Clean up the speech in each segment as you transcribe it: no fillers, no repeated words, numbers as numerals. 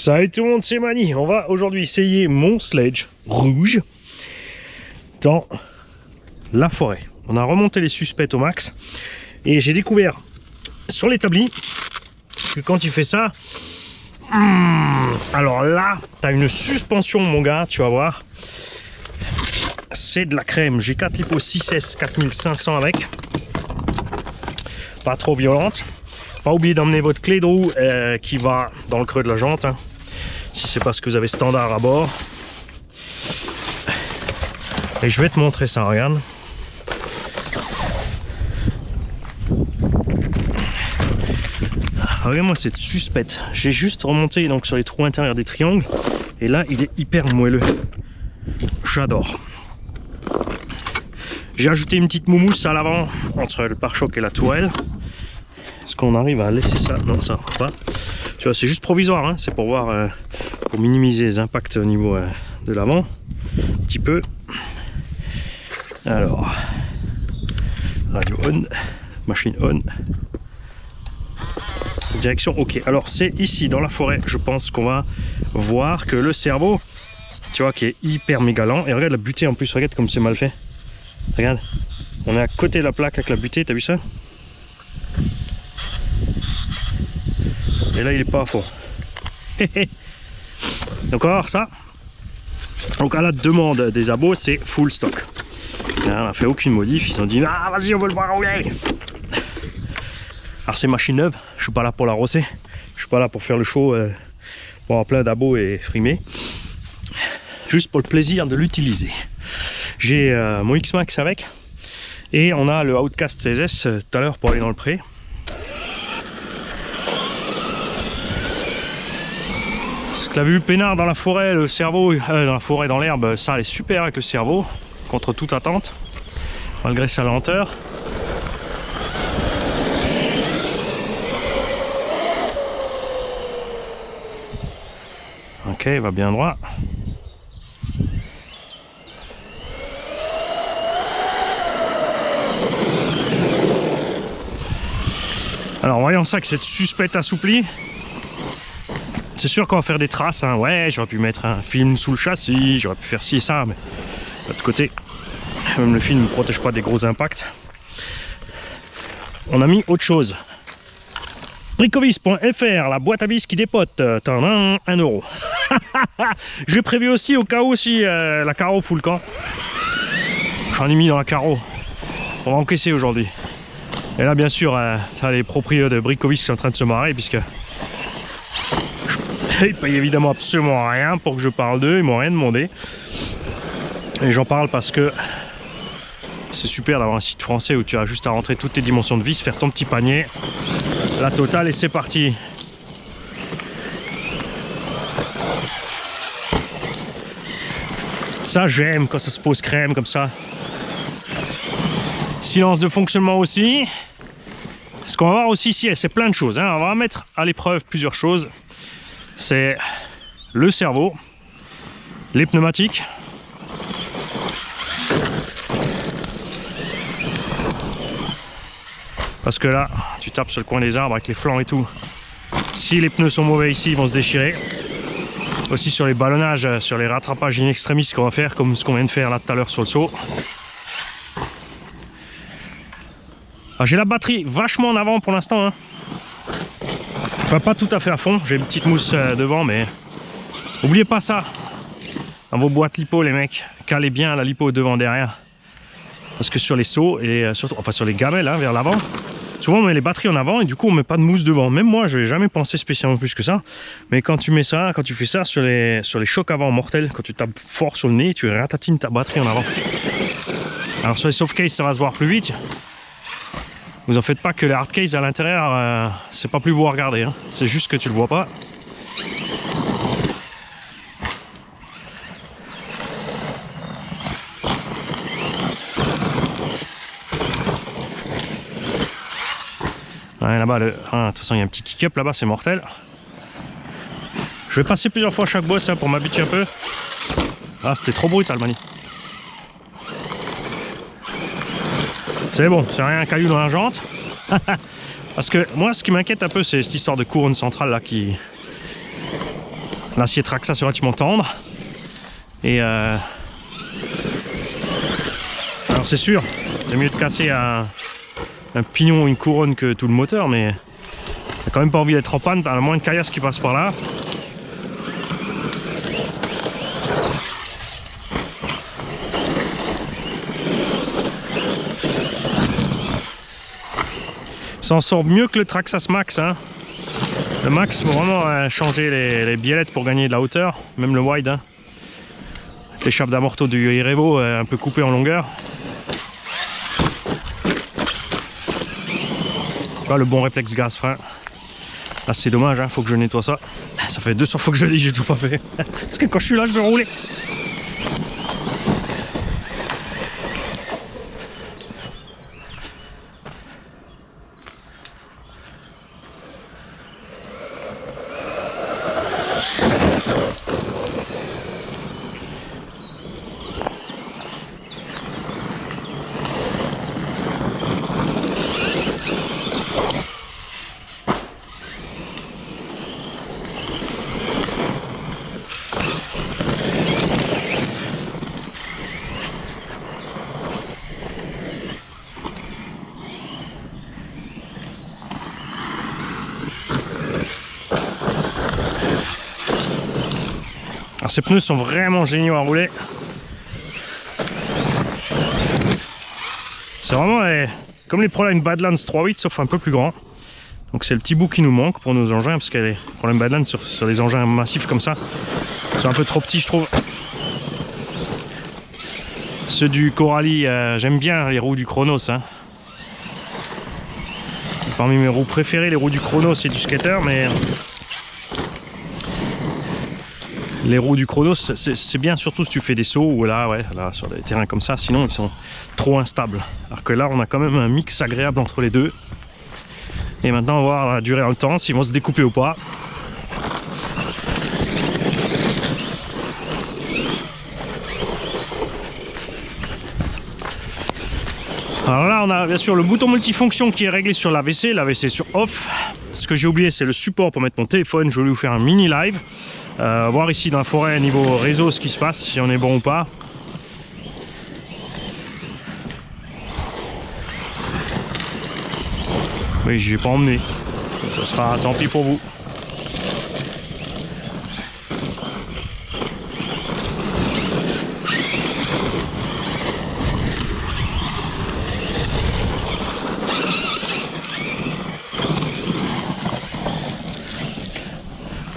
Salut tout le monde, c'est Mani. On va aujourd'hui essayer mon sledge rouge dans la forêt. On a remonté les suspects au max et j'ai découvert sur l'établi que quand tu fais ça, alors là, t'as une suspension mon gars, tu vas voir. C'est de la crème. J'ai 4 Lipo 6S 4500 avec. Pas trop violente. Pas oublier d'emmener votre clé de roue qui va dans le creux de la jante, hein, si c'est parce que vous avez standard à bord. Et je vais te montrer ça, regarde. Regarde-moi cette suspecte. J'ai juste remonté donc sur les trous intérieurs des triangles et là il est hyper moelleux. J'adore. J'ai ajouté une petite moumousse à l'avant entre le pare-choc et la tourelle. Est-ce qu'on arrive à laisser ça? Non, ça va pas. Tu vois, c'est juste provisoire, hein. C'est pour voir, pour minimiser les impacts au niveau de l'avant. Un petit peu. Alors, radio on, machine on. Direction OK. Alors, c'est ici, dans la forêt, je pense qu'on va voir que le cerveau, tu vois, qui est hyper méga lent. Et regarde la butée en plus, regarde comme c'est mal fait. Regarde, on est à côté de la plaque avec la butée, t'as vu ça? Et là il est pas à fond. Donc on va voir ça. Donc à la demande des abos, c'est full stock. On n'a fait aucune modif, ils ont dit ah vas-y on veut le voir rouler. Alors c'est machine neuve, je suis pas là pour la rosser, je suis pas là pour faire le show, pour avoir plein d'abos et frimer. Juste pour le plaisir de l'utiliser. J'ai mon X-Max avec et on a le Outcast 16S tout à l'heure pour aller dans le pré. T'as vu peinard dans la forêt, le cerveau, dans la forêt, dans l'herbe, ça allait super avec le cerveau, contre toute attente, malgré sa lenteur. Ok, il va bien droit. Alors voyons ça que cette suspecte assouplie. C'est sûr qu'on va faire des traces, hein. Ouais, j'aurais pu mettre un film sous le châssis, j'aurais pu faire ci et ça, mais de l'autre côté, même le film ne protège pas des gros impacts. On a mis autre chose. Bricovis.fr, la boîte à vis qui dépote, 1 €. J'ai prévu aussi au cas où si la carreau fout le camp. J'en ai mis dans la carreau. On va encaisser aujourd'hui. Et là, bien sûr, t'as les propriétaires de Bricovis qui sont en train de se marrer, puisque ils payent évidemment absolument rien pour que je parle d'eux, ils m'ont rien demandé. Et j'en parle parce que c'est super d'avoir un site français où tu as juste à rentrer toutes tes dimensions de vis, faire ton petit panier, la totale et c'est parti. Ça j'aime quand ça se pose crème comme ça. Silence de fonctionnement aussi. Ce qu'on va voir aussi ici, c'est plein de choses, hein. On va mettre à l'épreuve plusieurs choses. C'est le cerveau, les pneumatiques, parce que là, tu tapes sur le coin des arbres avec les flancs et tout. Si les pneus sont mauvais ici, ils vont se déchirer. Aussi sur les ballonnages, sur les rattrapages in extremis qu'on va faire, comme ce qu'on vient de faire là tout à l'heure sur le saut. J'ai la batterie vachement en avant pour l'instant, hein. Enfin, pas tout à fait à fond, j'ai une petite mousse devant, mais n'oubliez pas ça dans vos boîtes lipo, les mecs, calez bien la lipo devant derrière, parce que sur les sauts et surtout, enfin sur les gamelles hein, vers l'avant, souvent on met les batteries en avant et du coup on met pas de mousse devant. Même moi, je n'ai jamais pensé spécialement plus que ça, mais quand tu mets ça, quand tu fais ça sur les chocs avant mortels, quand tu tapes fort sur le nez, tu ratatines ta batterie en avant. Alors sur les soft case, ça va se voir plus vite. Vous en faites pas que les hard case à l'intérieur, c'est pas plus beau à regarder, hein. C'est juste que tu le vois pas. Ouais, là-bas, de toute façon, il y a un petit kick-up là-bas, c'est mortel. Je vais passer plusieurs fois chaque boss hein, pour m'habituer un peu. Ah, c'était trop brutal, Mani. C'est bon, c'est rien, un caillou dans la jante. Parce que moi, ce qui m'inquiète un peu, c'est cette histoire de couronne centrale là qui L'acier Traxxas est relativement tendre. Et alors c'est sûr, c'est mieux de casser un pignon ou une couronne que tout le moteur, mais t'as quand même pas envie d'être en panne, t'as la moindre caillasse qui passe par là. Ça en sort mieux que le Traxxas Max, hein. Le Max, faut vraiment changer les biellettes pour gagner de la hauteur, même le wide, hein. Les chape d'amorto du Irevo un peu coupé en longueur. Tu vois, le bon réflexe gaz-frein. Là c'est dommage, hein, faut que je nettoie ça. Ça fait 200 fois que je le dis, j'ai tout pas fait. Parce que quand je suis là, je veux rouler. Alors ces pneus sont vraiment géniaux à rouler. C'est vraiment comme les Proline Badlands 3.8 sauf un peu plus grand. Donc c'est le petit bout qui nous manque pour nos engins parce que les Proline Badlands sur des engins massifs comme ça sont un peu trop petits je trouve. Ceux du Coralie, j'aime bien les roues du Chronos. Hein. Parmi mes roues préférées, les roues du Chronos et du Skater, mais les roues du Chronos, c'est bien surtout si tu fais des sauts ou là sur des terrains comme ça, sinon ils sont trop instables. Alors que là, on a quand même un mix agréable entre les deux. Et maintenant, on va voir la durée dans le temps, s'ils vont se découper ou pas. Alors là, on a bien sûr le bouton multifonction qui est réglé sur l'AVC, l'AVC sur off. Ce que j'ai oublié, c'est le support pour mettre mon téléphone. Je voulais vous faire un mini live. Voir ici dans la forêt niveau réseau ce qui se passe, si on est bon ou pas. Oui, j'ai pas emmené. Ça sera tant pis pour vous.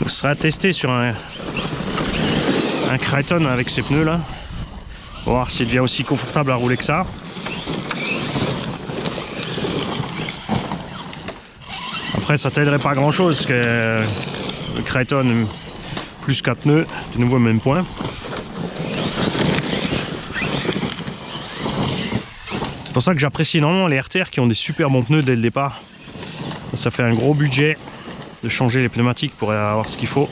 Ce sera à tester sur un Kraton avec ces pneus là. On va voir s'il devient aussi confortable à rouler que ça. Après ça t'aiderait pas grand chose parce que le Kraton plus 4 pneus, de nouveau le même point. C'est pour ça que j'apprécie énormément les RTR qui ont des super bons pneus dès le départ. Ça fait un gros budget de changer les pneumatiques pour avoir ce qu'il faut.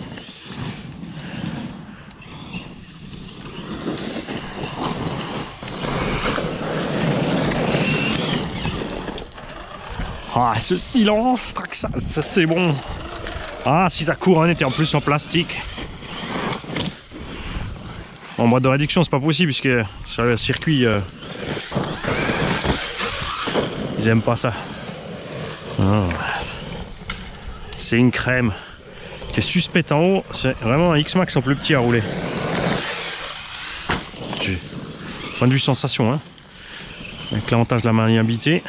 Ah, ce silence, Traxxas, c'est bon. Ah, si ta couronne était en plus en plastique. En boîte de réduction, c'est pas possible puisque sur le circuit, ils aiment pas ça. Ah, c'est une crème. Qui est suspecte en haut. C'est vraiment un X-Max en plus petit à rouler. Point de vue sensation, hein. Avec l'avantage de la maniabilité.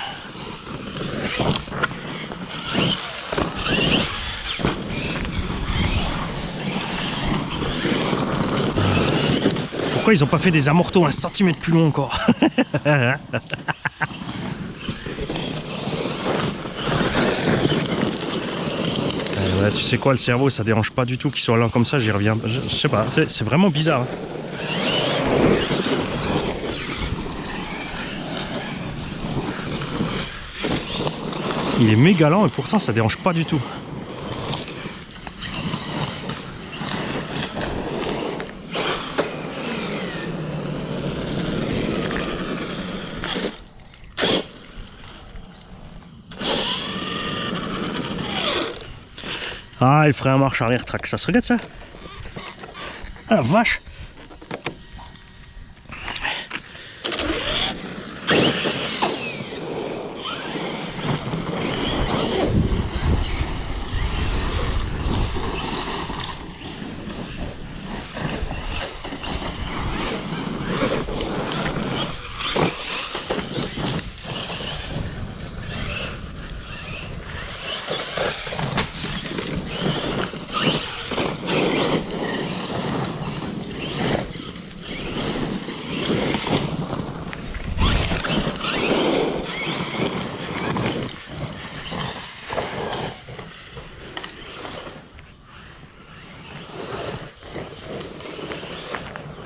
Pourquoi ils n'ont pas fait des amortos 1 cm plus long encore? Ouais, tu sais quoi, le cerveau ça dérange pas du tout qu'il soit lent comme ça, j'y reviens. Je sais pas, c'est vraiment bizarre. Hein. Il est méga lent et pourtant ça dérange pas du tout. Ah, il ferait un marche arrière Traxxas, regarde ça. Ah la vache!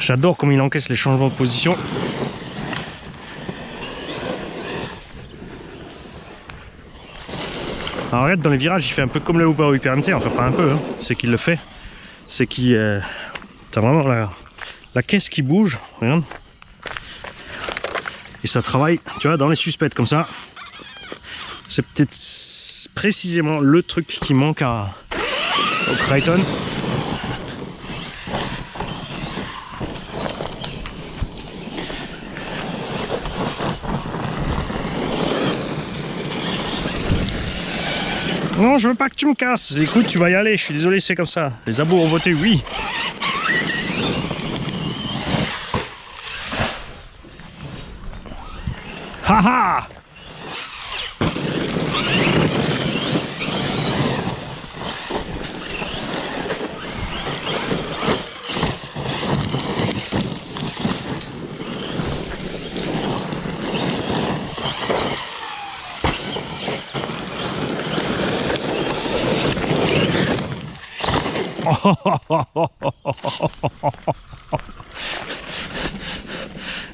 J'adore comme il encaisse les changements de position. Alors regarde, dans les virages, il fait un peu comme le Subaru Hyperente, enfin pas un peu, hein. C'est qu'il le fait. C'est qu'il... t'as vraiment la caisse qui bouge, regarde. Et ça travaille, tu vois, dans les suspects comme ça. C'est peut-être précisément le truc qui manque au Triton. Non, je veux pas que tu me casses. Écoute, tu vas y aller. Je suis désolé, c'est comme ça. Les abos ont voté oui. Haha!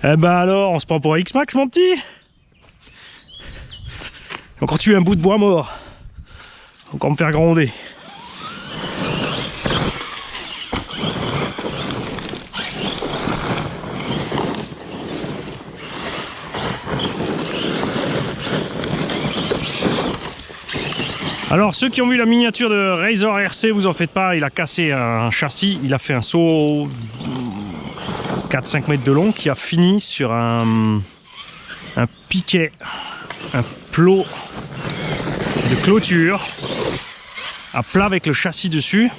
Eh ben alors, on se prend pour un X-Max, mon petit? Encore tuer un bout de bois mort. Encore me faire gronder. Alors ceux qui ont vu la miniature de Razor RC, vous en faites pas, il a cassé un châssis, il a fait un saut 4-5 mètres de long qui a fini sur un piquet, un plot de clôture à plat avec le châssis dessus,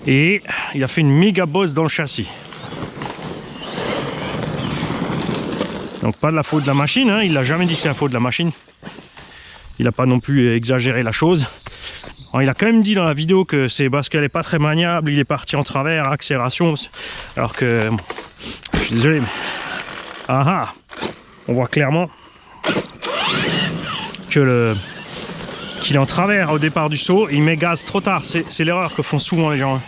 et il a fait une méga bosse dans le châssis. Donc pas de la faute de la machine, hein, il n'a jamais dit que c'est la faute de la machine. Il n'a pas non plus exagéré la chose. Alors, il a quand même dit dans la vidéo que c'est parce qu'elle n'est pas très maniable, il est parti en travers, accélération. Alors que, bon, je suis désolé, mais... Ah ah, on voit clairement que qu'il est en travers au départ du saut, il met gaz trop tard. C'est l'erreur que font souvent les gens.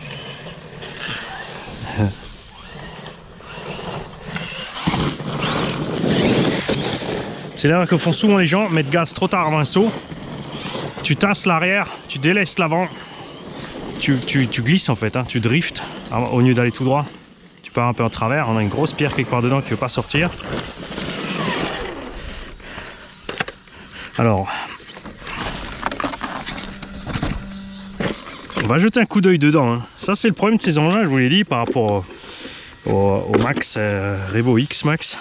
C'est l'erreur que font souvent les gens, mettre gaz trop tard avant un saut. Tu tasses l'arrière, tu délaisses l'avant, tu glisses en fait, hein, tu driftes au lieu d'aller tout droit. Tu pars un peu en travers, on a une grosse pierre quelque part dedans qui ne veut pas sortir. Alors, on va jeter un coup d'œil dedans. Hein. Ça c'est le problème de ces engins, je vous l'ai dit, par rapport au Max, Revo X Max.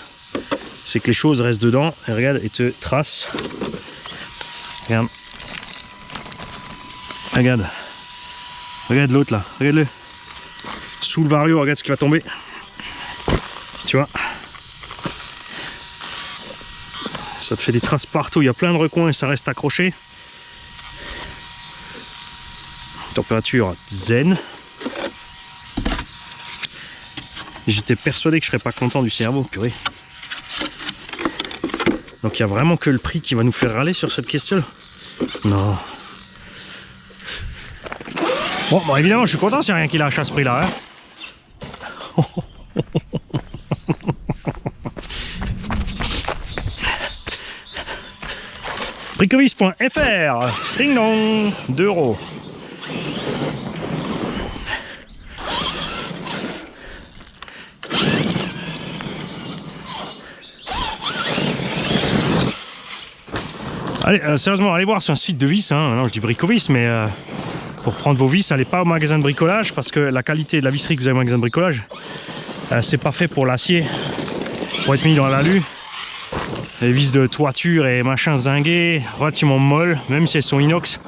C'est que les choses restent dedans, et regarde, et te tracent. Regarde. Regarde. Regarde l'autre là, regarde-le. Sous le Vario, regarde ce qui va tomber. Tu vois. Ça te fait des traces partout, il y a plein de recoins et ça reste accroché. Température zen. J'étais persuadé que je serais pas content du cerveau, purée. Donc il n'y a vraiment que le prix qui va nous faire râler sur cette question. Non. Bon, évidemment, je suis content s'il n'y a rien qui lâche à ce prix-là. Hein. Bricovis.fr. Ding dong. 2 €. Allez, sérieusement, allez voir sur un site de vis, hein. Non, je dis Bricovis, mais Pour prendre vos vis, allez pas au magasin de bricolage parce que la qualité de la visserie que vous avez au magasin de bricolage, c'est pas fait pour l'acier, pour être mis dans l'alu. Les vis de toiture et machin zinguées, relativement molles, même si elles sont inox.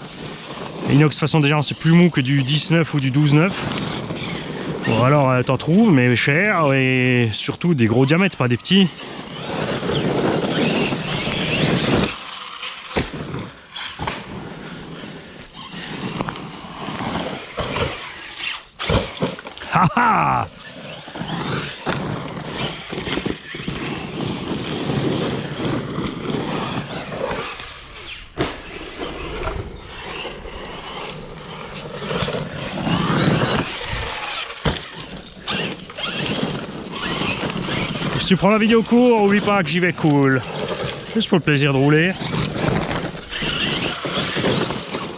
Inox de toute façon déjà c'est plus mou que du 19 ou du 12-9. Bon alors t'en trouves mais cher et surtout des gros diamètres, pas des petits. Ha ha! Si tu prends la vidéo court, oublie pas que j'y vais cool. Juste pour le plaisir de rouler.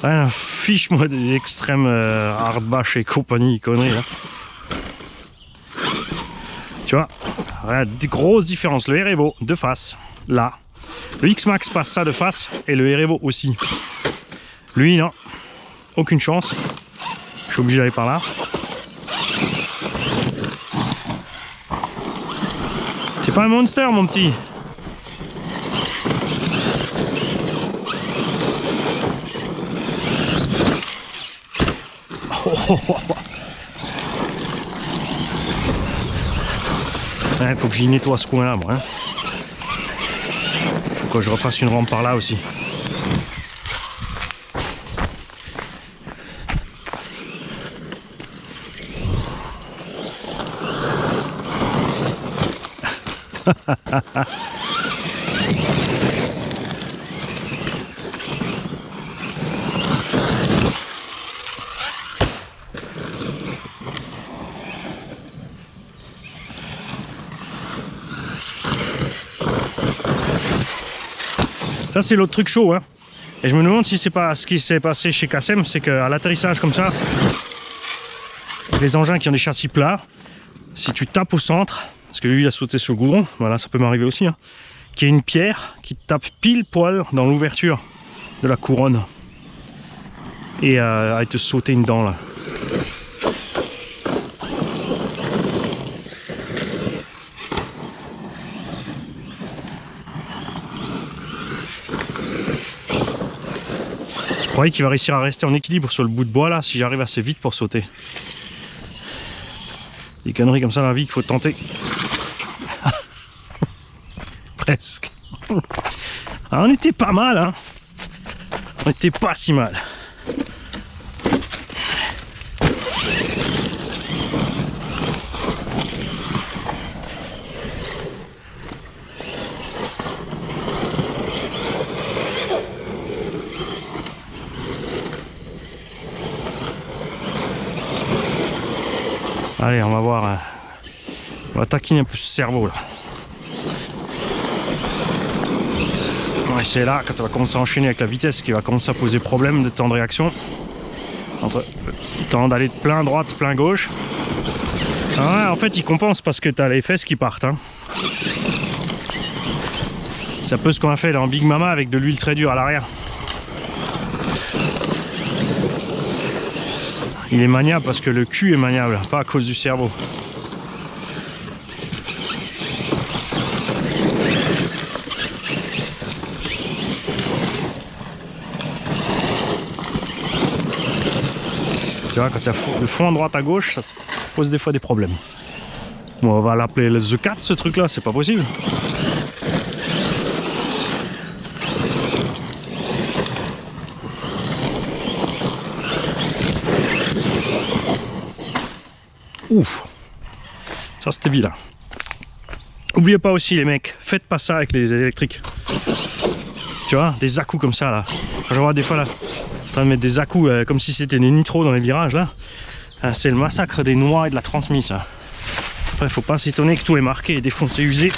Ah, fiche-moi des extrêmes hardbash et compagnie, conneries. Hein. Tu vois, des grosses différences. Le Erevo de face, là. Le X-Max passe ça de face et le Erevo aussi. Lui, non. Aucune chance. Je suis obligé d'aller par là. C'est pas un monster, mon petit. Il faut que j'y nettoie ce coin-là, moi. Hein. Faut que je refasse une rampe par là aussi. Ça c'est l'autre truc chaud, hein. Et je me demande si c'est pas ce qui s'est passé chez Kassem, c'est qu'à l'atterrissage comme ça, les engins qui ont des châssis plats, si tu tapes au centre, parce que lui il a sauté sur le goudron, voilà ça peut m'arriver aussi, hein, qu'il y ait une pierre qui te tape pile poil dans l'ouverture de la couronne et elle te sauter une dent là. Je croyais qu'il va réussir à rester en équilibre sur le bout de bois là si j'arrive assez vite pour sauter. Des conneries comme ça dans la vie qu'il faut tenter. Presque. Alors, on était pas mal, hein. On était pas si mal. Allez, on va voir. On va taquiner un peu ce cerveau là. Ouais, c'est là, quand on va commencer à enchaîner avec la vitesse, qui va commencer à poser problème de temps de réaction. Entre le temps d'aller de plein droite, plein gauche. Ah ouais, en fait, il compense parce que tu as les fesses qui partent. Hein. C'est un peu ce qu'on a fait dans Big Mama avec de l'huile très dure à l'arrière. Il est maniable parce que le cul est maniable, pas à cause du cerveau. Tu vois, quand il y a le fond à droite à gauche, ça pose des fois des problèmes. Bon, on va l'appeler le The Cat, ce truc-là, c'est pas possible. Ouf, ça c'était vilain. Oubliez pas aussi les mecs, faites pas ça avec les électriques. Tu vois, des à-coups comme ça là. Quand je vois des fois là, en train de mettre des à-coups comme si c'était des nitros dans les virages là. C'est le massacre des noix et de la transmise. Après, faut pas s'étonner que tout est marqué et défoncé, usé.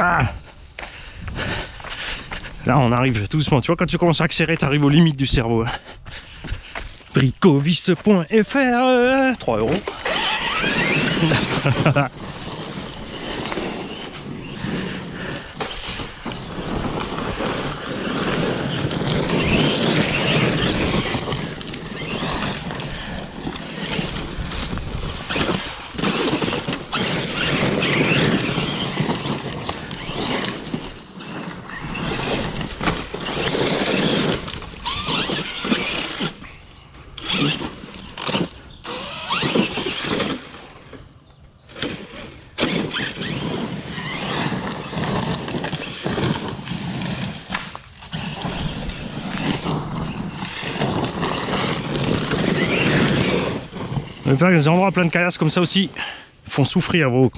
Ah, Là, on arrive tout doucement. Tu vois, quand tu commences à accélérer, tu arrives aux limites du cerveau. Bricovis.fr 3 €. Les endroits pleins de caillasses comme ça aussi font souffrir vos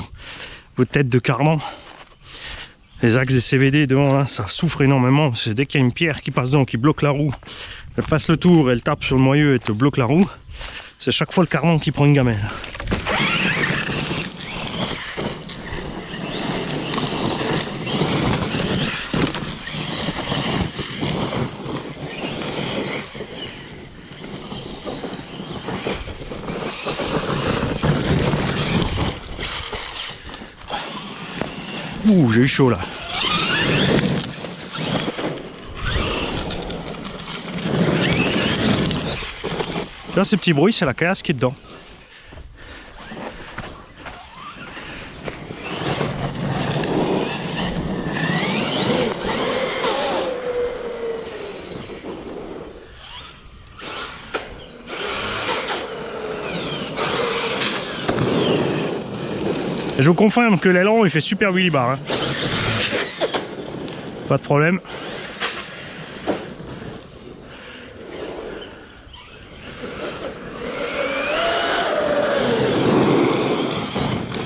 têtes de cardan. Les axes des CVD devant là, ça souffre énormément. C'est dès qu'il y a une pierre qui passe dedans, qui bloque la roue, elle fasse le tour, elle tape sur le moyeu et te bloque la roue. C'est chaque fois le cardan qui prend une gamelle. Ouh, j'ai eu chaud là. Là, ces petits bruits, c'est la caillasse qui est dedans. Je vous confirme que l'aileron il fait super wheelie bar. Hein. Pas de problème.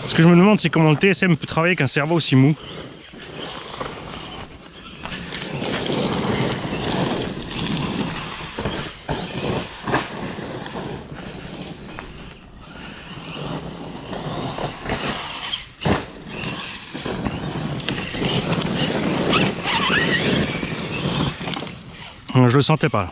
Ce que je me demande, c'est comment le TSM peut travailler avec un cerveau aussi mou. Je le sentais pas.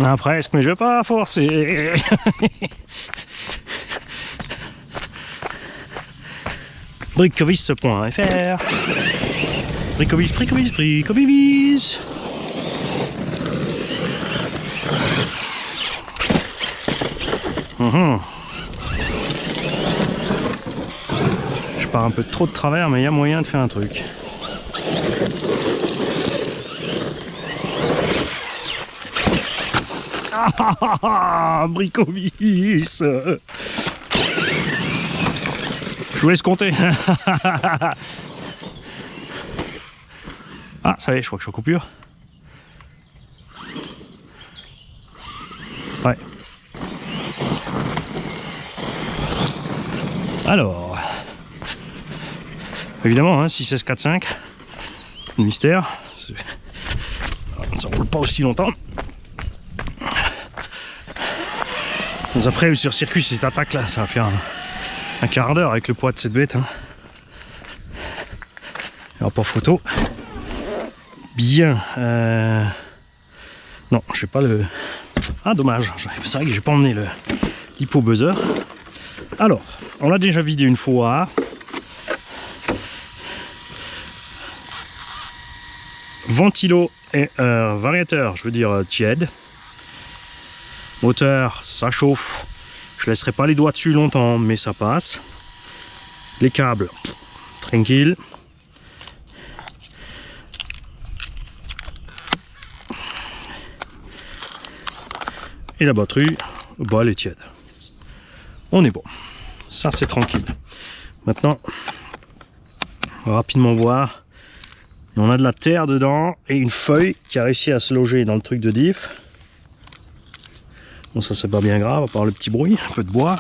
Ah, presque, mais je vais pas forcer. Bricovis.fr Bricovis. Je pars un peu trop de travers, mais il y a moyen de faire un truc. Bricovis. Je vous laisse compter. Ah, ça y est, je crois que je suis en coupure. Ouais. Alors. Évidemment, hein, 6, 16, 4, 5. Mystère. Ça roule pas aussi longtemps. Après, sur circuit, cette attaque là, ça va faire un quart d'heure avec le poids de cette bête. Hein. Alors, pour photo. Bien. Non, je sais pas le. Ah, dommage. C'est vrai que j'ai pas emmené l'hypo buzzer. Alors, on l'a déjà vidé une fois. Ventilo et variateur, je veux dire tiède. Moteur, ça chauffe. Je laisserai pas les doigts dessus longtemps, mais ça passe. Les câbles, tranquille. Et la batterie, bah, elle est tiède. On est bon. Ça, c'est tranquille. Maintenant, on va rapidement voir. Et on a de la terre dedans et une feuille qui a réussi à se loger dans le truc de diff. Bon, ça, c'est pas bien grave, à part le petit bruit. Un peu de bois.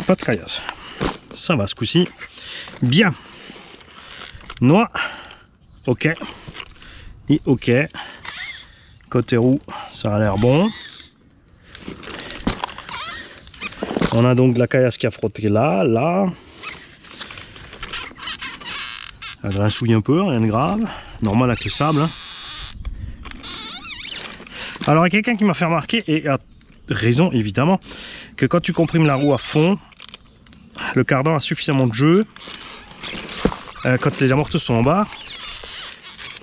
Pas de caillasse. Ça va ce coup-ci. Bien. Noix. Ok. Et ok. Côté roue, ça a l'air bon. On a donc de la caillasse qui a frotté là, là. Elle grincouille un peu, rien de grave. Normal avec le sable. Hein. Alors il y a quelqu'un qui m'a fait remarquer, et a raison évidemment, que quand tu comprimes la roue à fond, le cardan a suffisamment de jeu. Quand les amortisseurs sont en bas,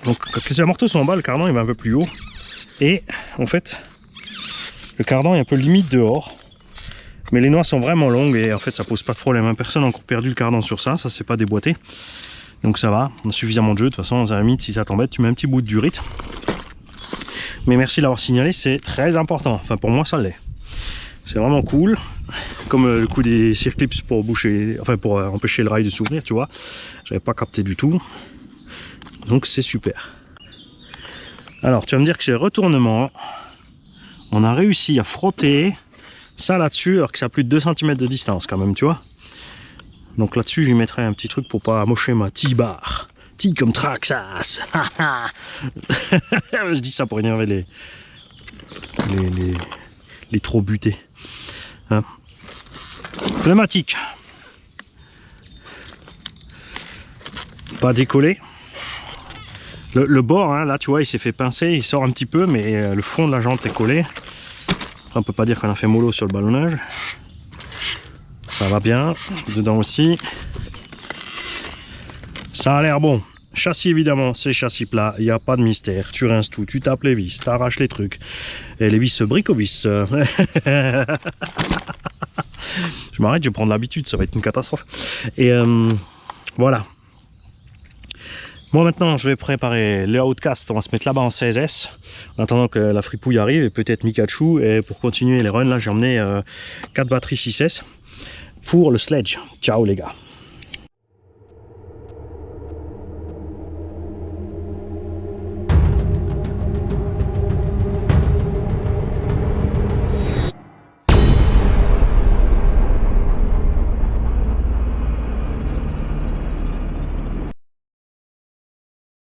donc quand les amortisseurs sont en bas, le cardan il va un peu plus haut. Et en fait, le cardan est un peu limite dehors. Mais les noix sont vraiment longues et en fait ça pose pas de problème. Personne n'a encore perdu le cardan sur ça, ça c'est pas déboîté. Donc ça va, on a suffisamment de jeu. De toute façon, à la limite, si ça t'embête, tu mets un petit bout de durite. Mais merci de l'avoir signalé, c'est très important. Enfin pour moi ça l'est. C'est vraiment cool. Comme le coup des circlips pour boucher, enfin pour empêcher le rail de s'ouvrir, tu vois. J'avais pas capté du tout. Donc c'est super. Alors tu vas me dire que c'est le retournement. On a réussi à frotter ça là-dessus alors que ça a plus de 2 cm de distance quand même, tu vois. Donc là-dessus j'y mettrai un petit truc pour pas amocher ma T-bar. T comme Traxxas. Je dis ça pour énerver les trop butés. Hein. Pneumatique. Pas décollé. Le bord, hein, là tu vois, il s'est fait pincer, il sort un petit peu, mais le fond de la jante est collé. Après, on peut pas dire qu'on a fait mollo sur le ballonnage. Ça va bien. Dedans aussi. Ça a l'air bon. Châssis évidemment, c'est châssis plat, il n'y a pas de mystère. Tu rinces tout, tu tapes les vis, tu arraches les trucs. Et les vis bricovis. Je m'arrête, je vais prendre l'habitude, ça va être une catastrophe. Et voilà. Bon, maintenant je vais préparer le Outcast, on va se mettre là-bas en 16S. En attendant que la fripouille arrive et peut-être Mikachu. Et pour continuer les runs, là j'ai emmené 4 batteries 6S pour le sledge. Ciao les gars.